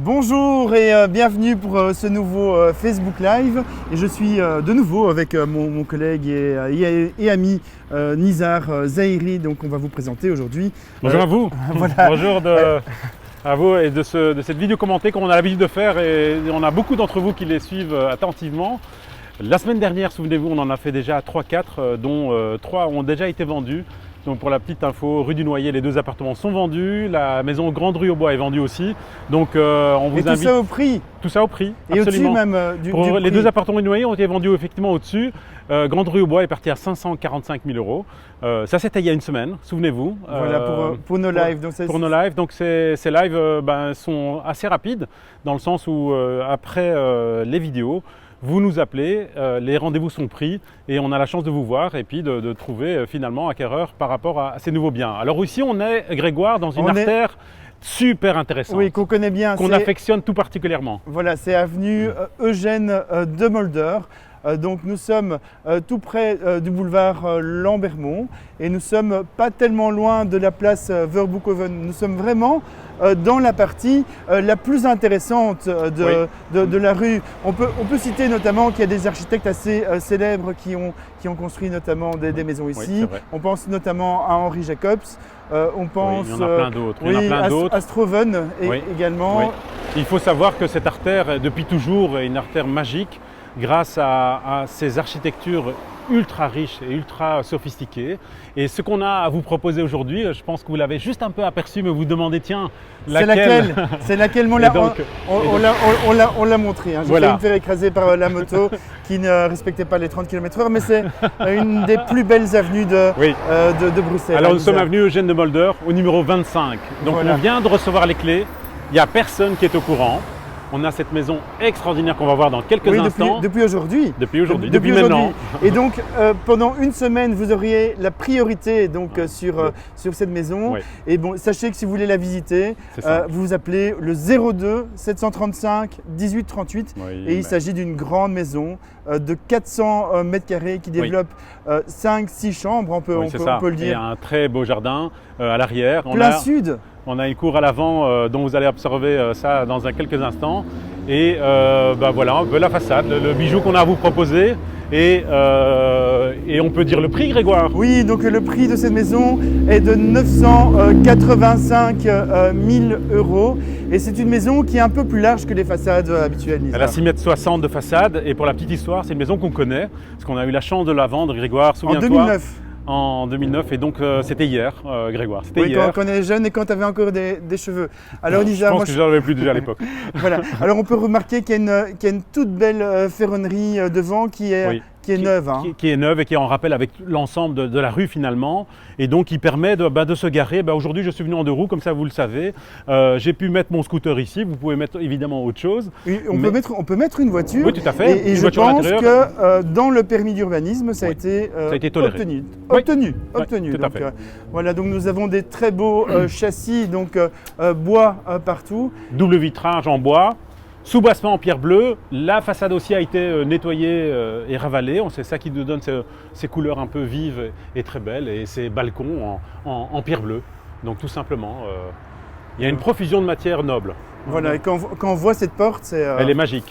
Bonjour et bienvenue pour ce nouveau Facebook Live. Et je suis de nouveau avec mon collègue et ami Nizar Zahiri. Donc on va vous présenter aujourd'hui. Bonjour à vous. Voilà. Bonjour à vous et de cette vidéo commentée qu'on a l'habitude de faire et on a beaucoup d'entre vous qui les suivent attentivement. La semaine dernière, souvenez-vous, on en a fait déjà 3-4 dont 3 ont déjà été vendus. Donc pour la petite info, rue du Noyer, les 2 appartements sont vendus. La maison Grande Rue au Bois est vendue aussi. Donc on vous invite. Tout ça au prix. Tout ça au prix. Et absolument. au-dessus même du les prix. 2 appartements du Noyer ont été vendus effectivement au-dessus. Grande Rue au Bois est parti à 545 000 euros. Ça c'était il y a une semaine, souvenez-vous. Voilà pour nos lives. Pour nos lives. Donc ces lives sont assez rapides dans le sens où après les vidéos, vous nous appelez, les rendez-vous sont pris et on a la chance de vous voir et puis de trouver finalement acquéreur par rapport à ces nouveaux biens. Alors ici on est, Grégoire, dans une artère super intéressante. Oui, qu'on connaît bien. Qu'on affectionne tout particulièrement. Voilà, c'est avenue Eugène de Mulder. Donc nous sommes tout près du boulevard Lambermont et nous sommes pas tellement loin de la place Verboekhoven. Nous sommes vraiment dans la partie la plus intéressante de la rue. On peut citer notamment qu'il y a des architectes assez célèbres qui ont construit notamment des maisons ici. Oui, on pense notamment à Henri Jacobs. On pense, il y en a plein d'autres. À Stroven également. Oui. Il faut savoir que cette artère, depuis toujours, est une artère magique grâce à ces architectures ultra riches et ultra sophistiquées. Et ce qu'on a à vous proposer aujourd'hui, je pense que vous l'avez juste un peu aperçu, mais vous demandez, tiens, laquelle C'est laquelle on l'a montré. Hein. J'ai failli me faire écraser par la moto qui ne respectait pas les 30 km/h, mais c'est une des plus belles avenues de Bruxelles. Alors nous sommes avenue Eugène de Mulder, au numéro 25. Donc on vient de recevoir les clés, il n'y a personne qui est au courant. On a cette maison extraordinaire qu'on va voir dans quelques instants. Depuis aujourd'hui. Depuis maintenant. Et donc, pendant une semaine, vous auriez la priorité sur cette maison. Oui. Et bon, sachez que si vous voulez la visiter, vous vous appelez le 02 735 18 38. Il s'agit d'une grande maison de 400 mètres carrés qui développe 5-6 chambres, on peut le dire. Il y a un très beau jardin à l'arrière. Plein sud. On a une cour à l'avant dont vous allez observer ça dans quelques instants. Et voilà un peu la façade, le bijou qu'on a à vous proposer. Et on peut dire le prix, Grégoire. Oui, donc le prix de cette maison est de 985 000 euros. Et c'est une maison qui est un peu plus large que les façades habituelles. Elle a 6,60 m de façade. Et pour la petite histoire, c'est une maison qu'on connaît. Parce qu'on a eu la chance de la vendre, Grégoire, souviens-toi. En 2009. En 2009 et donc c'était hier, Grégoire. C'était hier. Quand on est jeune et quand tu avais encore des cheveux. Alors, Lisa, je pense que je n'en avais plus déjà à l'époque. Voilà. Alors on peut remarquer qu'il y a une toute belle ferronnerie devant qui est neuve. Qui est neuve et qui est en rappel avec l'ensemble de la rue finalement. Et donc qui permet de se garer. Aujourd'hui je suis venu en 2 roues, comme ça vous le savez. J'ai pu mettre mon scooter ici, vous pouvez mettre évidemment autre chose. On peut mettre une voiture. Oui, tout à fait. Et je pense que dans le permis d'urbanisme, ça a été toléré. Obtenu. Tout à fait. Voilà, donc nous avons des très beaux châssis, donc bois partout. Double vitrage en bois. Soubassement en pierre bleue, la façade aussi a été nettoyée et ravalée. C'est ça qui nous donne ces couleurs un peu vives et très belles et ces balcons en pierre bleue. Donc tout simplement, il y a une profusion de matières nobles. Voilà, et quand on voit cette porte, c'est… Elle est magique,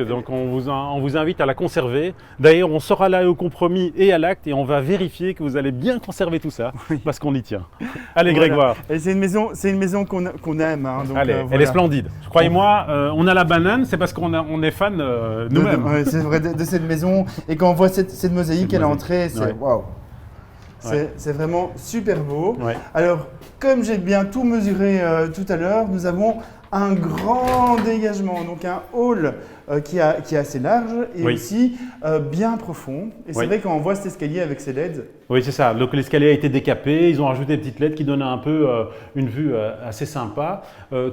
donc on vous invite à la conserver. D'ailleurs, on sera là au compromis et à l'acte et on va vérifier que vous allez bien conserver tout ça, parce qu'on y tient. Allez Grégoire. Et c'est une maison qu'on aime. Donc, allez, elle est splendide. Croyez-moi, on a la banane, c'est parce qu'on est fan nous-mêmes. C'est vrai, de cette maison. Et quand on voit cette mosaïque à l'entrée, c'est waouh. C'est vraiment super beau. Ouais. Alors, comme j'ai bien tout mesuré tout à l'heure, nous avons un grand dégagement, donc un hall qui est assez large et aussi bien profond. Et c'est vrai quand on voit cet escalier avec ses LED. Oui, c'est ça. Donc l'escalier a été décapé, ils ont rajouté des petites LED qui donnent un peu une vue assez sympa.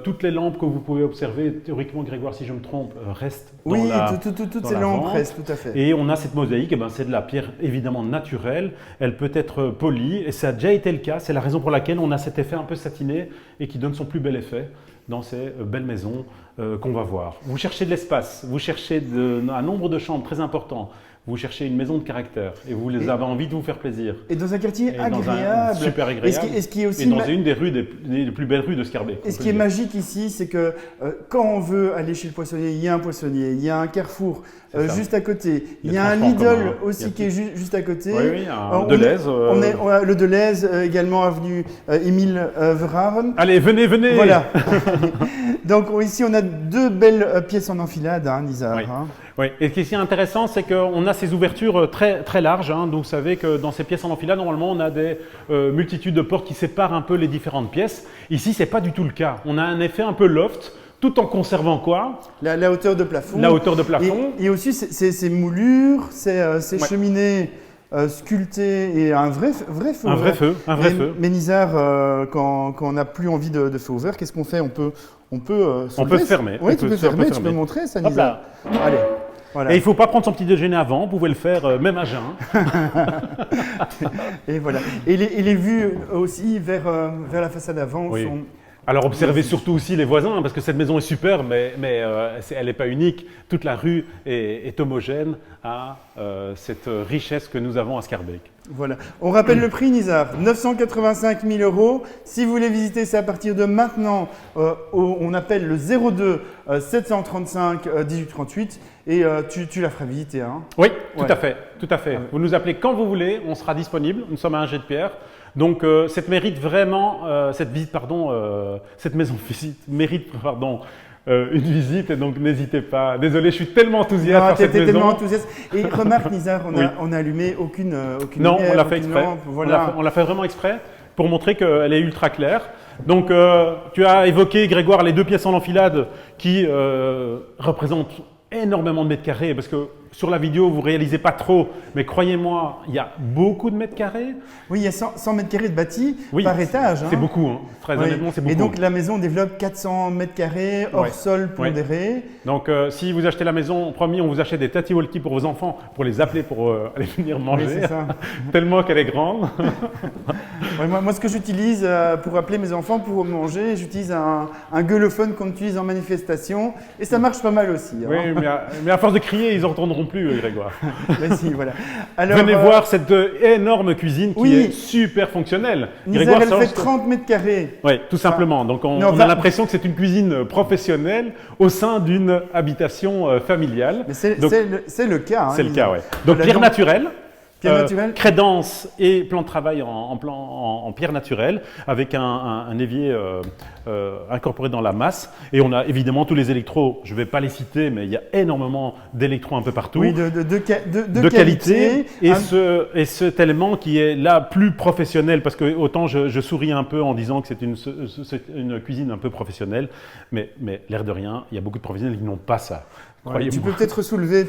Toutes les lampes que vous pouvez observer, théoriquement, Grégoire, si je me trompe, restent dans la toutes ces lampes restent, tout à fait. Et on a cette mosaïque, c'est de la pierre évidemment naturelle. Elle peut être polie et ça a déjà été le cas. C'est la raison pour laquelle on a cet effet un peu satiné et qui donne son plus bel effet dans ces belles maisons qu'on va voir. Vous cherchez de l'espace, vous cherchez un nombre de chambres très important, vous cherchez une maison de caractère et vous avez envie de vous faire plaisir. Et dans un quartier Et agréable. dans un super agréable. Et ce qui est aussi et dans une des rues des plus belles rues de Schaerbeek. Et ce qui est magique ici, c'est que quand on veut aller chez le poissonnier, il y a un poissonnier, il y a un Carrefour juste à côté, il y a un Lidl aussi qui est juste à côté. Oui, un Deleuze. On a le Deleuze, également avenue Émile Verhaeren. Allez, venez. Voilà. Donc ici, on a 2 belles pièces en enfilade, Nizar. Oui. Oui. Et ce qui est intéressant, c'est qu'on a ces ouvertures très, très larges. Donc vous savez que dans ces pièces en enfilade, normalement, on a des multitudes de portes qui séparent un peu les différentes pièces. Ici, ce n'est pas du tout le cas. On a un effet un peu loft, tout en conservant quoi? La hauteur de plafond. La hauteur de plafond. Et aussi ces moulures, ces cheminées sculptées et un vrai feu. Un vrai feu. Mais Nizar, quand on n'a plus envie de feu ouvert, qu'est-ce qu'on fait? On peut fermer. Oui, tu peux fermer. Tu peux montrer ça, Nizar. Allez. Voilà. Et il ne faut pas prendre son petit déjeuner avant, vous pouvez le faire même à jeun. Et voilà. Et les vues aussi vers la façade avant sont... Alors observez surtout aussi les voisins, parce que cette maison est super, mais elle n'est pas unique. Toute la rue est homogène à cette richesse que nous avons à Schaerbeek. Voilà. On rappelle le prix, Nizar, 985 000 €. Si vous voulez visiter, c'est à partir de maintenant. On appelle le 02 735 1838 et tu la feras visiter. Hein. Oui, tout à fait. Vous nous appelez quand vous voulez, on sera disponible. Nous sommes à un jet de pierre. Donc cette maison mérite une visite, et donc n'hésitez pas. Désolé, je suis tellement enthousiaste par cette maison. Tellement enthousiaste. Et remarque, Nizar, on n'a allumé aucune non, lumière, on l'a fait exprès. Voilà. On l'a fait vraiment exprès pour montrer qu'elle est ultra claire. Donc tu as évoqué, Grégoire, les 2 pièces en enfilade qui représentent énormément de mètres carrés, parce que sur la vidéo, vous ne réalisez pas trop, mais croyez-moi, il y a beaucoup de mètres carrés. Oui, il y a 100 mètres carrés de bâti par étage. C'est beaucoup, très honnêtement, c'est beaucoup. Et donc la maison développe 400 mètres carrés hors sol pondéré. Donc si vous achetez la maison, promis, on vous achète des tati-walkie pour vos enfants, pour les appeler, pour aller venir manger, c'est ça. Tellement qu'elle est grande. Moi, ce que j'utilise pour appeler mes enfants pour manger, j'utilise un gueulophone qu'on utilise en manifestation, et ça marche pas mal aussi. Oui, mais à force de crier, ils n'entendront plus, Grégoire. Mais si, voilà. Alors, venez voir cette énorme cuisine qui est super fonctionnelle. Nizar, elle fait 30 mètres carrés. Oui, tout simplement. Donc on a l'impression que c'est une cuisine professionnelle au sein d'une habitation familiale. Mais c'est le cas. C'est le cas, oui. Donc pierre naturelle. Crédence et plan de travail en pierre naturelle avec un évier incorporé dans la masse. Et on a évidemment tous les électros, je ne vais pas les citer, mais il y a énormément d'électros un peu partout. Oui, de qualité. Et cet élément qui est là plus professionnel, parce que autant je souris un peu en disant que c'est une cuisine un peu professionnelle, mais l'air de rien, il y a beaucoup de professionnels qui n'ont pas ça. Ouais, tu peux peut-être soulever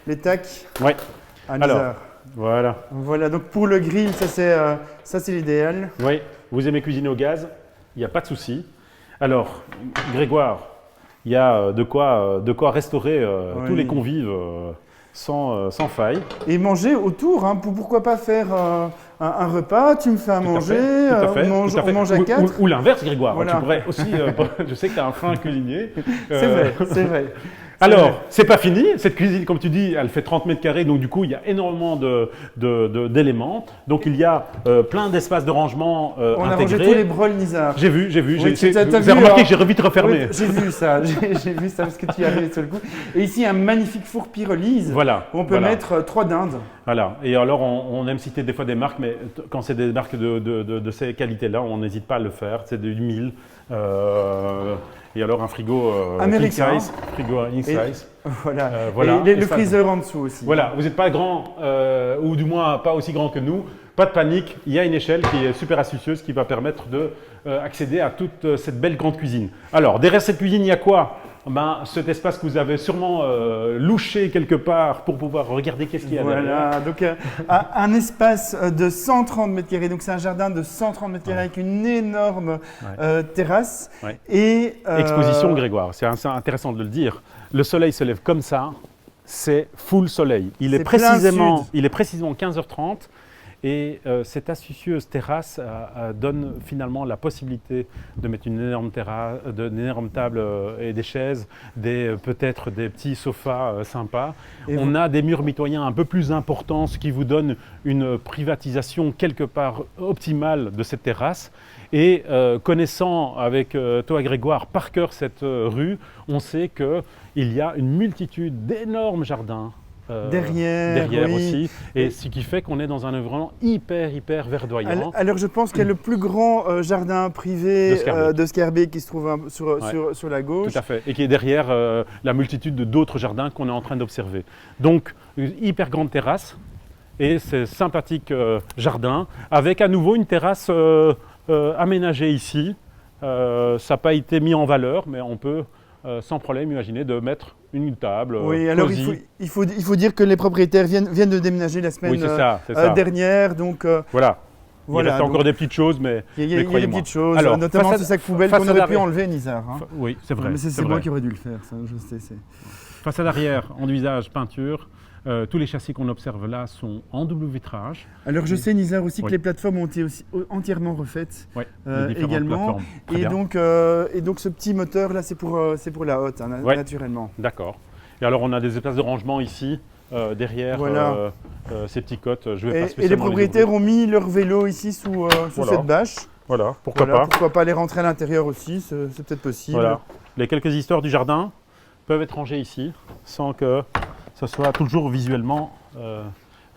les tacs. Oui. Alors, voilà, donc pour le grill, ça c'est l'idéal. Oui, vous aimez cuisiner au gaz, il n'y a pas de souci. Alors, Grégoire, il y a de quoi restaurer tous les convives sans faille. Et manger autour, hein, pourquoi pas faire un repas, tu me fais à manger, on mange à 4. Ou l'inverse, Grégoire, voilà. Tu pourrais aussi, je sais que tu as un fin cuisinier. C'est vrai. Alors, c'est pas fini, cette cuisine, comme tu dis, elle fait 30 mètres carrés, donc du coup, il y a énormément d'éléments. Donc, il y y a plein d'espaces de rangement On intégrés. a rangé tous les brols, Nizar. J'ai vu. Oui, Vous avez remarqué que j'ai vite refermé. Oui, j'ai vu ça, j'ai vu ça parce que tu y arrives sur le coup. Et ici, un magnifique four pyrolyse où on peut mettre 3 dindes. Voilà. Et alors, on aime citer des fois des marques, mais quand c'est des marques de ces qualités-là, on n'hésite pas à le faire. C'est du 1000. Et alors un frigo américain, king size, frigo in size. Voilà. Et le freezer en dessous aussi. Voilà, vous n'êtes pas grand, ou du moins pas aussi grand que nous. Pas de panique, il y a une échelle qui est super astucieuse qui va permettre d'accéder à toute cette belle grande cuisine. Alors, derrière cette cuisine, il y a quoi? Cet espace que vous avez sûrement louché quelque part pour pouvoir regarder qu'est-ce qu'il y a derrière. Donc un espace de 130 mètres carrés, donc c'est un jardin de 130 mètres carrés avec une énorme terrasse. Ouais. Et, exposition, Grégoire, c'est intéressant de le dire. Le soleil se lève comme ça, c'est full soleil. Il est précisément 15h30. Et cette astucieuse terrasse donne finalement la possibilité de mettre une énorme table et des chaises, peut-être des petits sofas sympas. On a des murs mitoyens un peu plus importants, ce qui vous donne une privatisation quelque part optimale de cette terrasse. Et connaissant avec toi Grégoire par cœur cette rue, on sait qu'il y a une multitude d'énormes jardins derrière oui. aussi, et ce qui fait qu'on est dans un environnement hyper verdoyant. Alors je pense qu'il y a le plus grand jardin privé de Scarbeck qui se trouve sur la gauche. Tout à fait, et qui est derrière la multitude d'autres jardins qu'on est en train d'observer. Donc une hyper grande terrasse et ces sympathiques jardins avec à nouveau une terrasse aménagée ici. Ça n'a pas été mis en valeur, mais on peut sans problème imaginer de mettre une table. Oui, alors il faut dire que les propriétaires viennent de déménager la semaine dernière, donc voilà. Il reste encore des petites choses, mais il y a des petites choses, alors, notamment ce sac poubelle qu'on aurait pu enlever, Nizar. Hein. Oui, c'est vrai. Mais c'est moi qui aurais dû le faire, ça, je sais. Façade arrière, enduisage, peinture. Tous les châssis qu'on observe là sont en double vitrage. Alors je sais, Nizar, aussi que les plateformes ont été aussi entièrement refaites également. Et donc ce petit moteur là, c'est pour la hotte, hein, naturellement. D'accord. Et alors on a des espaces de rangement ici, derrière ces petits cotes. Et les propriétaires ont mis leur vélo ici sous cette bâche. Voilà, pourquoi pas. Pourquoi pas les rentrer à l'intérieur aussi, c'est peut-être possible. Voilà. Les quelques histoires du jardin peuvent être rangées ici, sans que ce soit toujours visuellement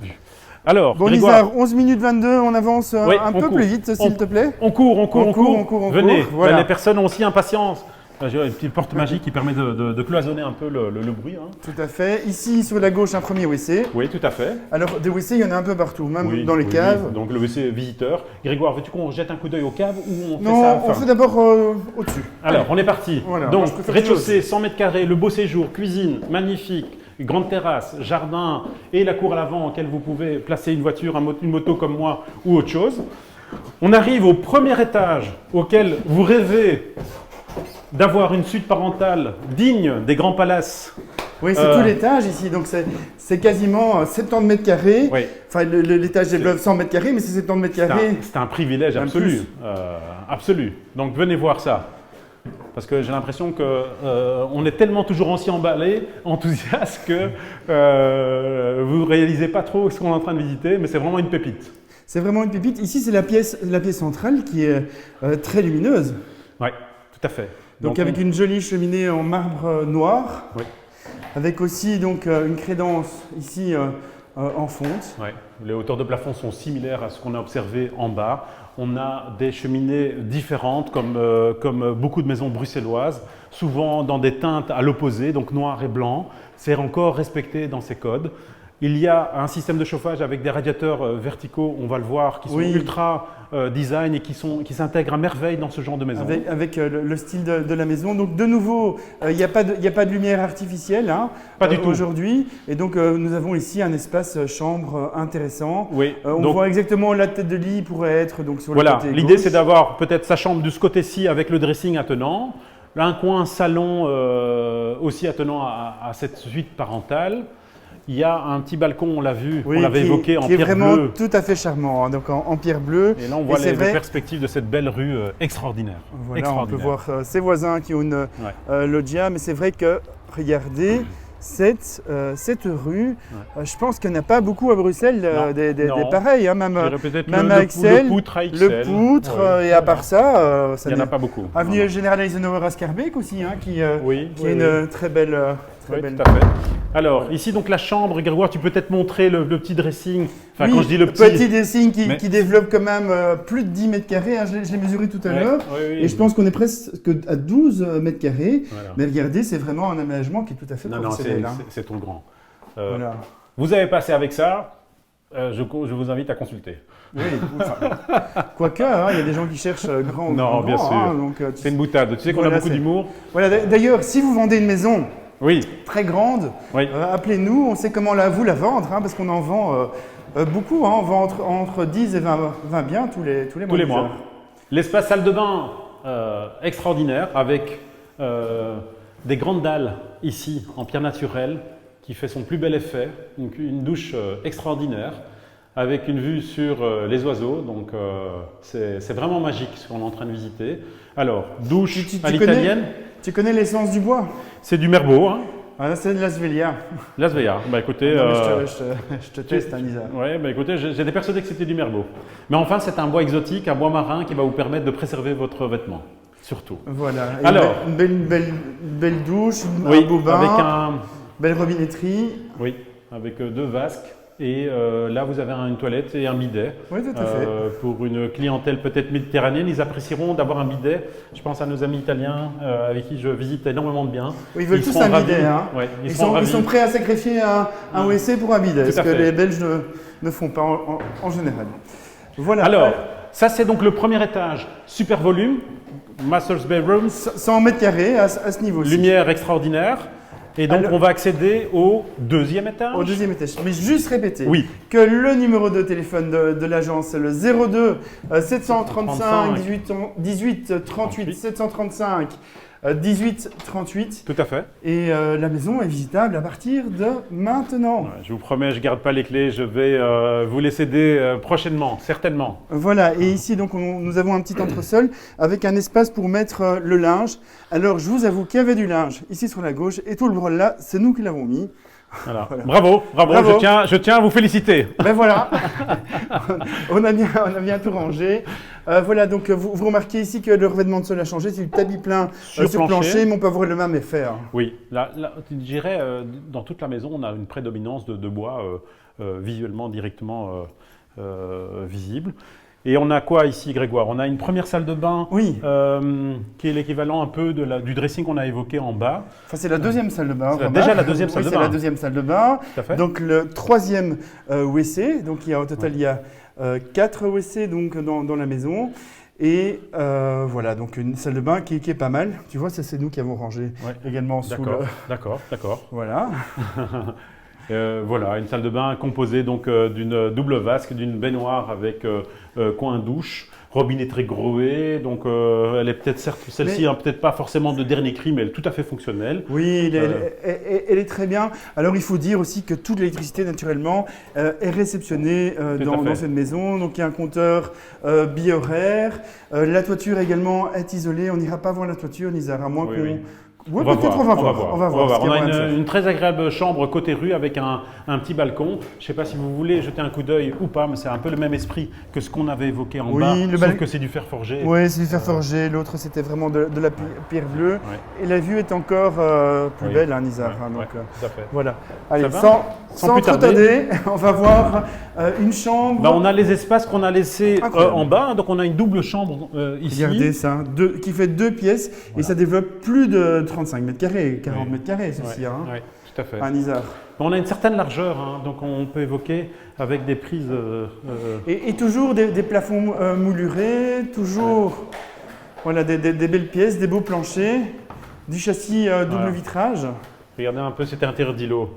vu. Alors, bon, Nizar, 11 minutes 22, on avance un peu plus vite, s'il te plaît. On court. Venez, voilà. Les personnes ont aussi impatience. J'ai une petite porte magique qui permet de cloisonner un peu le bruit. Hein. Tout à fait. Ici, sur la gauche, un premier WC. Oui, tout à fait. Alors, des WC, il y en a un peu partout, même dans les caves. Donc, le WC visiteur. Grégoire, veux-tu qu'on jette un coup d'œil aux caves ou on fait ça Non, on fait d'abord au-dessus. Alors, on est parti. Voilà, donc, rez-de-chaussée, 100 mètres carrés, le beau séjour, cuisine, magnifique, grande terrasse, jardin et la cour à l'avant auquel vous pouvez placer une voiture, une moto comme moi ou autre chose. On arrive au premier étage auquel vous rêvez d'avoir une suite parentale digne des grands palaces. Oui, c'est tout l'étage ici, donc c'est quasiment 70 mètres carrés. Oui. Enfin, l'étage développe 100 mètres carrés, mais c'est 70 mètres carrés. C'est un privilège absolu. Absolu. Donc venez voir ça. Parce que j'ai l'impression qu'on est tellement toujours aussi emballé, enthousiaste, que vous ne réalisez pas trop ce qu'on est en train de visiter, mais c'est vraiment une pépite. C'est vraiment une pépite. Ici, c'est la pièce centrale qui est très lumineuse. Oui, tout à fait. Donc avec une jolie cheminée en marbre noir, avec aussi donc une crédence ici en fonte. Oui, les hauteurs de plafond sont similaires à ce qu'on a observé en bas. On a des cheminées différentes comme beaucoup de maisons bruxelloises, souvent dans des teintes à l'opposé, donc noir et blanc. C'est encore respecté dans ces codes. Il y a un système de chauffage avec des radiateurs verticaux, on va le voir, qui sont ultra design et qui s'intègrent à merveille dans ce genre de maison. Avec le style de la maison. Donc de nouveau, il n'y a pas de lumière artificielle pas du tout aujourd'hui. Et donc nous avons ici un espace chambre intéressant. Oui. On voit exactement la tête de lit pourrait être donc sur le côté gauche. L'idée c'est d'avoir peut-être sa chambre de ce côté-ci avec le dressing attenant. Là, un coin salon aussi attenant à cette suite parentale. Il y a un petit balcon, on l'a vu, on l'avait évoqué, en pierre bleue. Qui est vraiment tout à fait charmant, hein, donc en pierre bleue. Et là, on voit les perspectives de cette belle rue extraordinaire. Voilà, on peut voir ses voisins qui ont une loggia, mais c'est vrai que, regardez, cette rue, je pense qu'il n'y en a pas beaucoup à Bruxelles, des pareils, hein, même à Excel, le poutre, et à part ça, il n'y en a pas beaucoup. Avenue Général Eisenhower à Scarbeck aussi, hein, qui est une très belle... Tout à fait. Alors, ici, donc la chambre, Grégoire, tu peux peut-être montrer le petit dressing. Enfin, quand je dis le petit dressing qui développe quand même plus de 10 mètres carrés. Hein, je l'ai mesuré tout à l'heure. Et je pense qu'on est presque à 12 mètres carrés. Voilà. Mais regardez, c'est vraiment un aménagement qui est tout à fait professionnel. C'est trop grand. Vous avez passé avec ça. Je vous invite à consulter. Oui, quoique, il y a des gens qui cherchent grand. Non, bien sûr. Hein, c'est une boutade. Tu sais qu'on a beaucoup d'humour. Voilà, d'ailleurs, si vous vendez une maison très grande, appelez-nous, on sait comment vous la vendre, hein, parce qu'on en vend beaucoup, hein, on vend entre 10 et 20 biens tous les mois. L'espace salle de bain extraordinaire avec des grandes dalles ici en pierre naturelle qui fait son plus bel effet, une douche extraordinaire avec une vue sur les oiseaux. Donc c'est vraiment magique ce qu'on est en train de visiter. Alors, douche à l'italienne. Tu connais l'essence du bois? C'est du Merbeau. Hein. Ah, là, c'est de l'Asvelia. L'Asvelia. Bah écoutez, Non, je te teste, Anisa. Ouais, bah écoutez, j'étais persuadé que c'était du Merbeau. Mais enfin, c'est un bois exotique, un bois marin qui va vous permettre de préserver votre vêtement, surtout. Voilà. Et alors, une belle douche, oui, un beau bain, avec un, belle robinetterie. oui, avec 2 vasques. Et là, vous avez une toilette et un bidet. Oui, tout à fait. Pour une clientèle peut-être méditerranéenne, ils apprécieront d'avoir un bidet. Je pense à nos amis italiens avec qui je visite énormément de biens. Oui, ils veulent tous un bidet. Hein. Ouais, ils sont prêts à sacrifier un WC pour un bidet, ce que fait. les Belges ne font pas en général. Voilà. Alors, ça c'est donc le premier étage, super volume, Master's Bedroom. 100 mètres carrés à ce niveau-ci. Lumière extraordinaire. Et donc, on va accéder au 2e étage. Au 2e étage. Mais juste répéter oui. que le numéro de téléphone de l'agence, c'est le 02 735 18 38 735 18 38. Tout à fait. Et la maison est visitable à partir de maintenant. Ouais, je vous promets, je ne garde pas les clés, je vais vous les céder prochainement, certainement. Voilà, et ici donc nous avons un petit entresol avec un espace pour mettre le linge. Alors je vous avoue qu'il y avait du linge ici sur la gauche et tout le bordel là, c'est nous qui l'avons mis. Voilà. Bravo. Je tiens à vous féliciter. Ben voilà, on a bien tout rangé. Voilà, donc vous remarquez ici que le revêtement de sol a changé, c'est du tapis plein sur plancher, mais on peut avoir le même effet. Hein. Oui, là, je dirais, dans toute la maison, on a une prédominance de bois visuellement directement visible. Et on a quoi ici, Grégoire? On a une première salle de bain qui est l'équivalent un peu du dressing qu'on a évoqué en bas. Enfin, c'est la 2e salle de bain. C'est déjà la 2e salle de bain. C'est la 2e salle de bain. Tout à fait. Donc le 3e WC. Donc au total, il y a 4 WC donc, dans la maison. Et voilà, donc une salle de bain qui est pas mal. Tu vois, ça c'est nous qui avons rangé également sous le… D'accord. Voilà. Voilà, une salle de bain composée donc d'une double vasque, d'une baignoire avec coin douche, robinetterie Grohe. Donc elle est peut-être certes celle-ci, peut-être pas forcément de dernier cri, mais elle est tout à fait fonctionnelle. Oui, elle est très bien. Alors il faut dire aussi que toute l'électricité naturellement est réceptionnée dans cette maison. Donc il y a un compteur bi-horaire. La toiture également est isolée. On n'ira pas voir la toiture, Nizar, à moins qu'on… Oui, peut-être on va voir. On a une très agréable chambre côté rue avec un petit balcon. Je ne sais pas si vous voulez jeter un coup d'œil ou pas, mais c'est un peu le même esprit que ce qu'on avait évoqué en bas, sauf que c'est du fer forgé. Oui, c'est du fer forgé. L'autre, c'était vraiment de la pierre bleue. Ouais. Et la vue est encore plus belle, hein, Nizar. Ouais, tout à fait. Voilà. Allez, sans trop tarder, on va voir une chambre. On a les espaces qu'on a laissés en bas. Donc, on a une double chambre ici. Regardez ça, qui fait 2 pièces et ça développe plus de 35 mètres carrés, 40 mètres carrés, ceci. Oui, tout à fait. Un Nizar. On a une certaine largeur, hein, donc on peut évoquer avec des prises… Et toujours des plafonds moulurés, toujours voilà, des belles pièces, des beaux planchers, du châssis double vitrage. Regardez un peu cet intérieur d'îlot.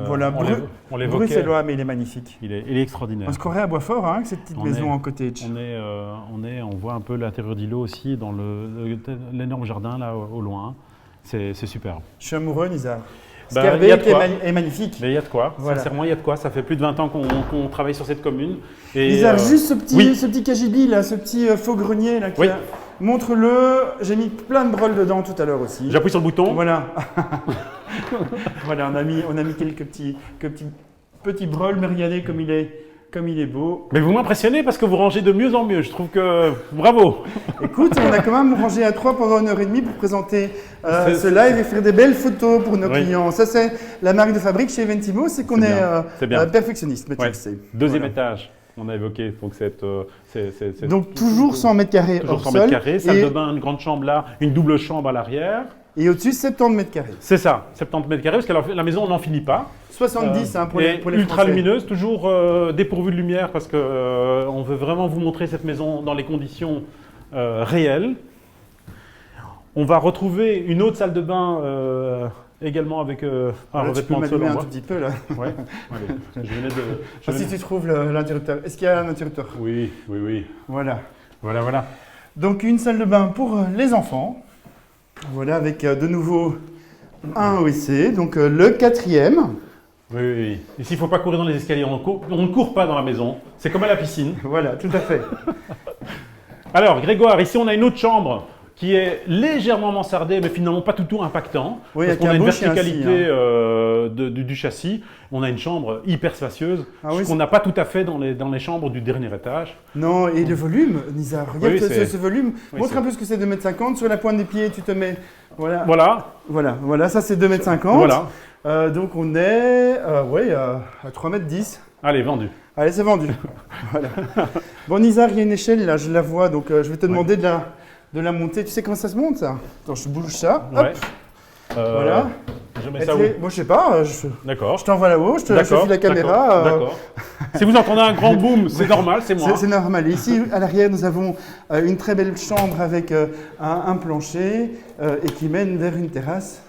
Voilà, on l'évoquait. Bruxellois, mais il est magnifique. Il est extraordinaire. On se croirait à Boisfort, hein, cette petite maison en cottage. On voit un peu l'intérieur d'îlot aussi dans l'énorme jardin là au loin. C'est superbe. Je suis amoureux, Nizar. Scarbeck est magnifique. Mais il y a de quoi. Voilà. Sincèrement, il y a de quoi. Ça fait plus de 20 ans qu'on travaille sur cette commune. Nizar, juste ce petit cagibi là, ce petit faux grenier là. Montre-le. J'ai mis plein de brôles dedans tout à l'heure aussi. J'appuie sur le bouton. Voilà. Voilà, on a mis quelques petits brôles, mais regardez comme il est beau. Mais vous m'impressionnez parce que vous rangez de mieux en mieux. Je trouve que… Bravo. Écoute, on a quand même rangé à 3 pendant 1h30 pour présenter ce live et faire des belles photos pour nos clients. Ça, c'est la marque de fabrique chez Eventimo, c'est qu'on est perfectionniste, mais tu le sais. 2e étage. On a évoqué donc donc toujours 100 mètres carrés hors sol. 100 mètres carrés, salle de bain, une grande chambre là, une double chambre à l'arrière. Et au-dessus, 70 mètres carrés. C'est ça, 70 mètres carrés, parce que la maison n'en finit pas. 70 pour les ultra Français. lumineuse, toujours dépourvue de lumière, parce qu'on veut vraiment vous montrer cette maison dans les conditions réelles. On va retrouver une autre salle de bain également avec un revêtement de sol en bois. Un tout petit peu là. Ouais. Allez, si tu trouves l'interrupteur. Est-ce qu'il y a un interrupteur? Oui. Voilà. Voilà. Donc une salle de bain pour les enfants. Voilà, avec de nouveau un WC. Donc le 4e. Oui, oui, oui. Ici, il ne faut pas courir dans les escaliers. On ne court pas dans la maison. C'est comme à la piscine. Voilà, tout à fait. Alors, Grégoire, ici, on a une autre chambre qui est légèrement mansardée, mais finalement pas du tout impactant. Oui, parce avec qu'on a un une beau chien verticalité aussi, du châssis. On a une chambre hyper spacieuse, Ah oui, ce qu'on n'a pas tout à fait dans les chambres du dernier étage. Non, et le volume, Nizar, regarde Oui, ce volume. Oui, Montre un peu ce que c'est 2,50 m. Sur la pointe des pieds, tu te mets. Voilà, Voilà, voilà, ça c'est 2,50 m. voilà. Donc on est à 3,10 m. Allez, vendu. Allez, c'est vendu. Voilà. Bon, Nizar, il y a une échelle là, je la vois, donc je vais te demander de la monter. Tu sais comment ça se monte ça? Attends, je bouge ça. Hop. Ouais. Voilà. Je mets ça où? Moi, je sais pas. D'accord. Je t'envoie là-haut, je te file la caméra. D'accord. Si vous entendez un grand boom, c'est normal, c'est moi. C'est normal. Et ici, à l'arrière, nous avons une très belle chambre avec un plancher et qui mène vers une terrasse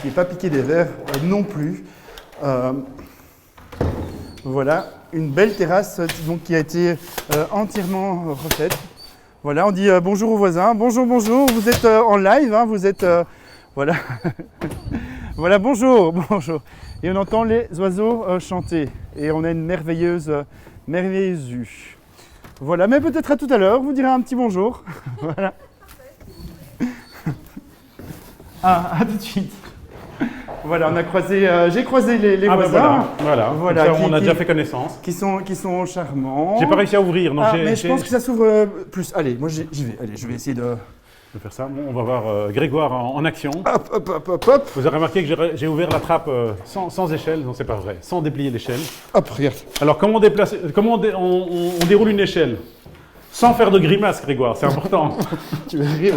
qui n'est pas piquée des verres non plus. Voilà, une belle terrasse donc, qui a été entièrement refaite. Voilà, on dit bonjour aux voisins. Bonjour, bonjour. Vous êtes en live, hein, vous êtes... voilà. Voilà, bonjour, bonjour. Et on entend les oiseaux chanter. Et on a une merveilleuse vue. Voilà, mais peut-être à tout à l'heure, vous direz un petit bonjour. Voilà. À tout de suite. Voilà, j'ai croisé les voisins. Voilà. Donc ça, on a déjà fait connaissance. Qui sont charmants. J'ai pas réussi à ouvrir, donc mais je pense que ça s'ouvre plus. Allez, moi j'y vais. Allez, je vais essayer de faire ça. Bon, on va voir Grégoire en action. Hop. Vous avez remarqué que j'ai ouvert la trappe sans échelle, non c'est pas vrai, sans déplier l'échelle. Hop, regarde. Alors comment on déroule une échelle? Sans faire de grimace, Grégoire, c'est important. Tu vas rire.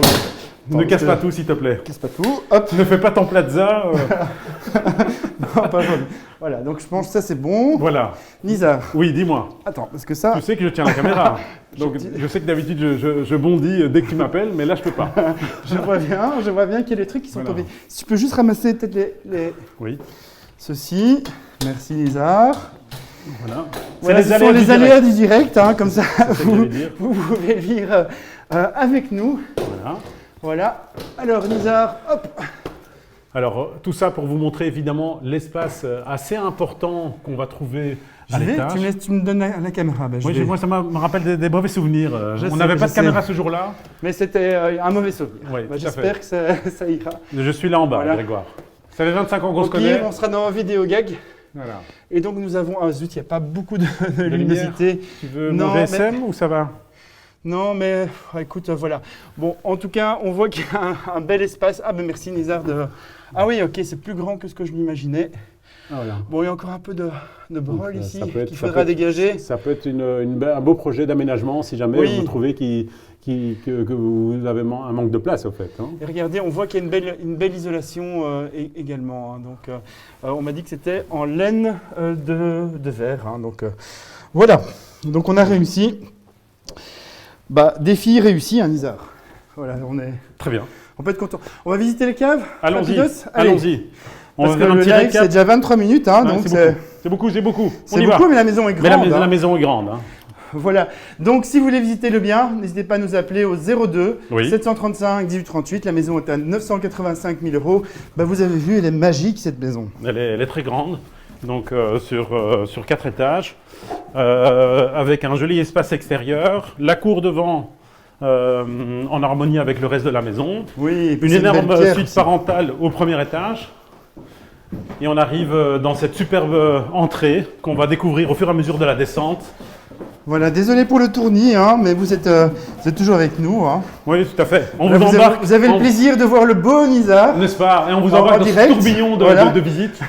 Ne casse pas tout, s'il te plaît. Casse pas tout. Hop. Ne fais pas ton platza. Non, pas jaune. Voilà, donc je pense que ça c'est bon. Voilà. Nizar. Oui, dis-moi. Attends, parce que ça... Tu sais que je tiens la caméra. Donc je sais que d'habitude je bondis dès que tu m'appelles, mais là je peux pas. je vois bien qu'il y a des trucs qui sont tombés. Si tu peux juste ramasser peut-être les... Oui. Ceci. Merci Nizar. Voilà. Ce sont les aléas du direct, hein, comme ça vous pouvez vivre avec nous. Voilà. Alors Nizar, hop. Alors tout ça pour vous montrer évidemment l'espace assez important qu'on va trouver à l'étage. Tu me donnes la caméra. Oui, moi ça me rappelle des mauvais souvenirs. On n'avait pas de caméra ce jour-là. Mais c'était un mauvais souvenir. Oui, j'espère que ça ira. Je suis là en bas, Grégoire. Ça fait 25 ans qu'on se connaît. On sera dans vidéo gag. Voilà. Et donc nous avons... Ah zut, il n'y a pas beaucoup de luminosité. Tu veux mon GSM ou ça va? Non, mais écoute, voilà. Bon, en tout cas, on voit qu'il y a un bel espace. Ah, ben merci Nizar de... Ah oui, ok, c'est plus grand que ce que je m'imaginais. Voilà. Bon, il y a encore un peu de brol ici qu'il faudra dégager. Ça peut être un beau projet d'aménagement si jamais vous trouvez que vous avez un manque de place, au fait. Hein. Et regardez, on voit qu'il y a une belle isolation également. Hein. Donc, on m'a dit que c'était en laine de verre. Hein. Donc, voilà. Donc, on a réussi. Défi réussi, hein, Nizar. Voilà, on est... Très bien. On peut être content. On va visiter les caves? Allons-y. Parce que le live, c'est déjà 23 minutes, hein, donc c'est beaucoup. C'est beaucoup, mais la maison est grande. La maison est grande. Hein. Voilà. Donc, si vous voulez visiter le bien, n'hésitez pas à nous appeler au 02 735 1838. La maison est à 985 000 €. Vous avez vu, elle est magique, cette maison. Elle est très grande, donc sur 4 étages, avec un joli espace extérieur, la cour devant en harmonie avec le reste de la maison, une énorme suite parentale au premier étage. Et on arrive dans cette superbe entrée qu'on va découvrir au fur et à mesure de la descente. Voilà, désolé pour le tournis, hein, mais vous êtes toujours avec nous. Hein. Oui, tout à fait. On vous embarque. Vous avez le plaisir de voir le beau Nizar. N'est-ce pas? Et on vous embarque dans ce tourbillon de visite.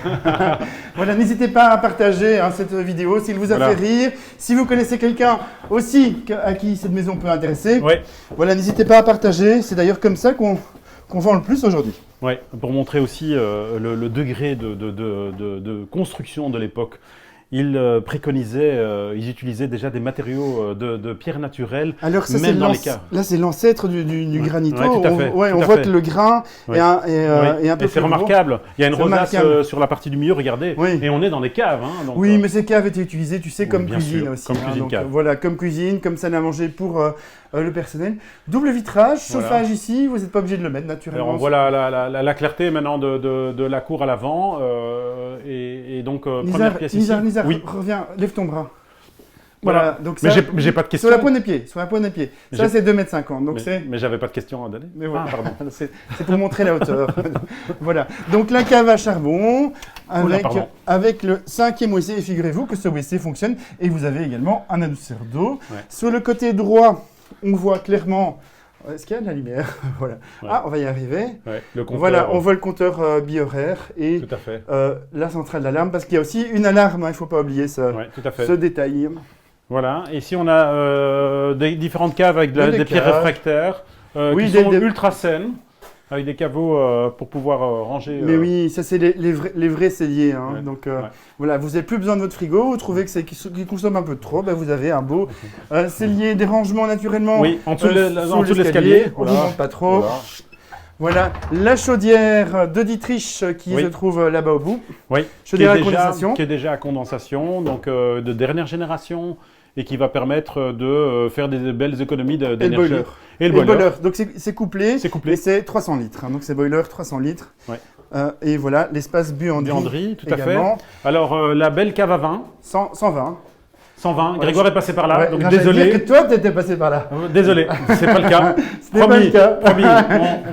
Voilà, n'hésitez pas à partager cette vidéo s'il vous a fait rire. Si vous connaissez quelqu'un aussi à qui cette maison peut intéresser, voilà, n'hésitez pas à partager. C'est d'ailleurs comme ça qu'on vend le plus aujourd'hui. Oui, pour montrer aussi le degré de construction de l'époque. Ils utilisaient déjà des matériaux de pierre naturelle, même dans les caves. Là, c'est l'ancêtre du granito. Ouais, tout à fait, on voit que le grain est un peu plus c'est remarquable. Il y a une rosace sur la partie du milieu, regardez. Et on est dans des caves. Hein, donc, mais ces caves étaient utilisées, tu sais, comme cuisine aussi. Comme cuisine-cave. Voilà, comme cuisine, comme salle à manger pour le personnel. Double vitrage, chauffage ici, vous n'êtes pas obligé de le mettre naturellement. Alors, on voit la clarté maintenant de la cour à l'avant. et donc, première pièce ici. Nizar, Oui. reviens, lève ton bras. Voilà. Donc Mais ça, j'ai pas de question. sur la pointe des pieds, sur la pointe des pieds. Ça, c'est 2,50 m. Donc Mais j'avais pas de question à donner. Mais voilà. Ah, pardon. C'est pour montrer la hauteur. Voilà. Donc la cave à charbon avec le 5e WC. Et figurez-vous que ce WC fonctionne. Et vous avez également un adouceur d'eau. Ouais. Sur le côté droit, on voit clairement. Est-ce qu'il y a de la lumière? Voilà. Ouais. Ah, on va y arriver. Ouais, le compteur, Voilà, on voit le compteur bi-horaire et tout à fait. la centrale d'alarme. Parce qu'il y a aussi une alarme. Il ne faut pas oublier Ouais, tout à fait. ce détail. Voilà, ici on a des différentes caves avec des pierres réfractaires qui sont ultra saines, avec des caveaux pour pouvoir ranger. Mais oui, ça c'est les vrais celliers. Hein. Ouais. Donc voilà, vous n'avez plus besoin de votre frigo, vous trouvez que qu'il consomme un peu trop, ben, vous avez un beau cellier, des rangements naturellement. Oui, en dessous de l'escalier. On ne vous montre pas trop. Voilà, la chaudière de Dietrich qui se trouve là-bas au bout. Oui, chaudière à condensation. Qui est déjà à condensation, donc de dernière génération. Et qui va permettre de faire des belles économies d'énergie. Et le boiler. Donc c'est couplé. C'est couplé. Et c'est 300 litres. Hein. Donc c'est boiler 300 litres. Ouais. Et voilà, l'espace buanderie. Buanderie, tout également. à fait. Alors la belle cave à vin. 120. 120. Grégoire est passé par là, donc non, désolé. Que toi, tu étais passé par là. Désolé, c'est pas le cas. Ce n'est pas le cas. Promis,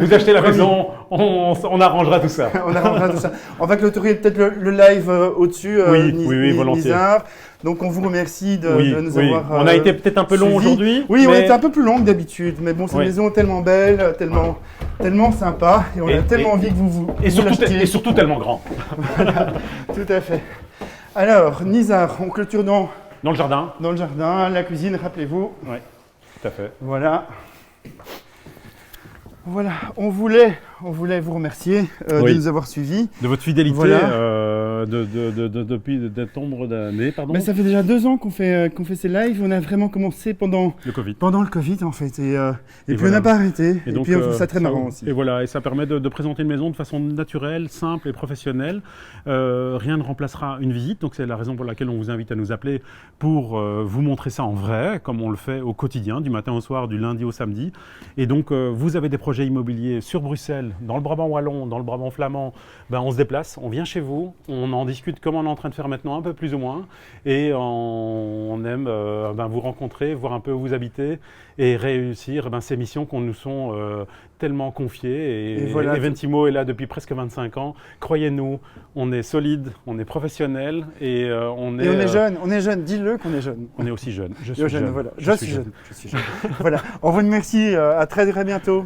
vous achetez la maison, on arrangera tout ça. On arrangera tout ça. On va clôturer peut-être le live au-dessus. Oui, volontiers. Nizar. Donc on vous remercie de nous avoir. On a été peut-être un peu long aujourd'hui. Oui, on était un peu plus long que d'habitude, mais bon, c'est une maison tellement belle, tellement sympa, et on a tellement envie que vous l'achetiez. Et surtout tellement grand. Voilà, tout à fait. Alors, Nizar, on clôture dans le jardin. Dans le jardin, la cuisine, rappelez-vous. Oui, tout à fait. Voilà. Voilà, on voulait vous remercier de nous avoir suivis. De votre fidélité depuis de nombreuses années. Ben, ça fait déjà 2 ans qu'on fait ces lives. On a vraiment commencé pendant le Covid. Pendant le Covid, en fait. Et puis on n'a pas arrêté. Et puis on trouve ça très marrant aussi. Et voilà, et ça permet de présenter une maison de façon naturelle, simple et professionnelle. Rien ne remplacera une visite. Donc c'est la raison pour laquelle on vous invite à nous appeler pour vous montrer ça en vrai, comme on le fait au quotidien, du matin au soir, du lundi au samedi. Et donc vous avez des projets immobiliers sur Bruxelles, dans le Brabant wallon, dans le Brabant flamand, ben on se déplace, on vient chez vous, on en discute comme on est en train de faire maintenant, un peu plus ou moins, et on aime vous rencontrer, voir un peu où vous habitez et réussir ces missions qu'on nous sont tellement confiées. Et Eventimo est là depuis presque 25 ans. Croyez-nous, on est solide, on est professionnel et on est jeune. On est jeune, dis-le qu'on est jeune. On est aussi jeune. Je suis jeune. Voilà. Je suis jeune. Voilà. On vous remercie. À très bientôt.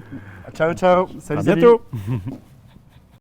Ciao, ciao. Salut. À bientôt.